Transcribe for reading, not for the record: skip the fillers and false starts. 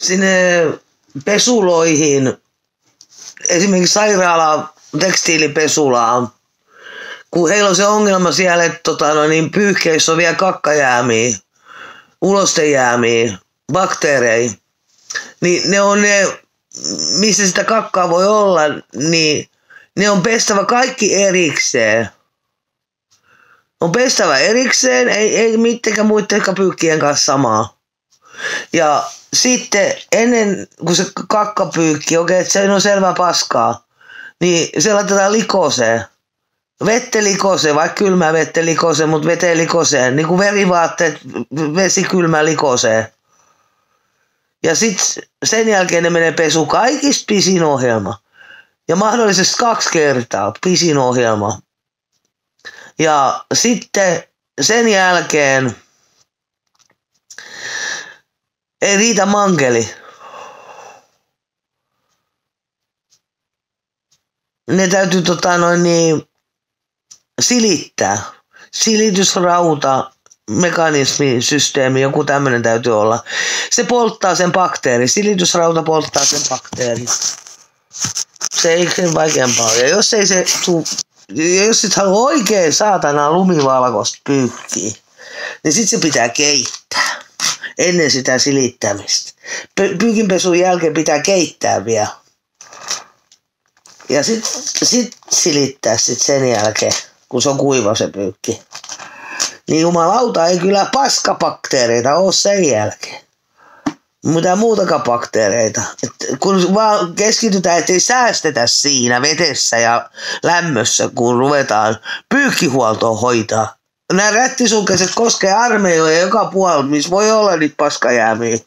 sinne pesuloihin, esimerkiksi sairaala tekstiilipesulaan, kun heillä on se ongelma siellä, että pyyhkeissä on vielä kakkajäämiä, ulostejäämiä, bakteereja, niin ne on ne, missä sitä kakkaa voi olla, niin ne on pestävä kaikki erikseen. On pestävä erikseen, ei mittenkään muittenkaan pyykkien kanssa samaa. Ja sitten ennen kuin se kakkapyykki, että se on selvä paskaa, niin se laitetaan likoseen. Vettä likoseen, vaikka kylmää vettä likoseen, mutta veteen likoseen. Niin kuin verivaatteet, vesi kylmä likoseen. Ja sitten sen jälkeen ne menee pesu kaikista pisin ohjelma. Ja mahdollisesti 2 kertaa pisin ohjelma. Ja sitten sen jälkeen ei riitä mankeli. Ne täytyy silittää. Silitysrauta, mekanismisysteemi, joku tämmöinen täytyy olla. Se polttaa sen bakteeri. Silitysrauta polttaa sen bakteeri. Se ei sen vaikeampaa. Ja jos ei se jos sit haluaa oikein saatana lumivalkoista pyykkiä, niin sit se pitää keittää ennen sitä silittämistä. Pyykinpesun jälkeen pitää keittää vielä. Ja sit silittää sit sen jälkeen, kun se on kuiva se pyykki. Niin jumalauta, ei kyllä paskabakteereita ole sen jälkeen. Mitään muutakaan bakteereita. Et kun vaan keskitytään, ettei säästetä siinä vetessä ja lämmössä, kun ruvetaan pyykkihuoltoa hoitaa. Nämä rättisulkaiset koskee armeijoja joka puolella, missä voi olla niitä paskajäämiä.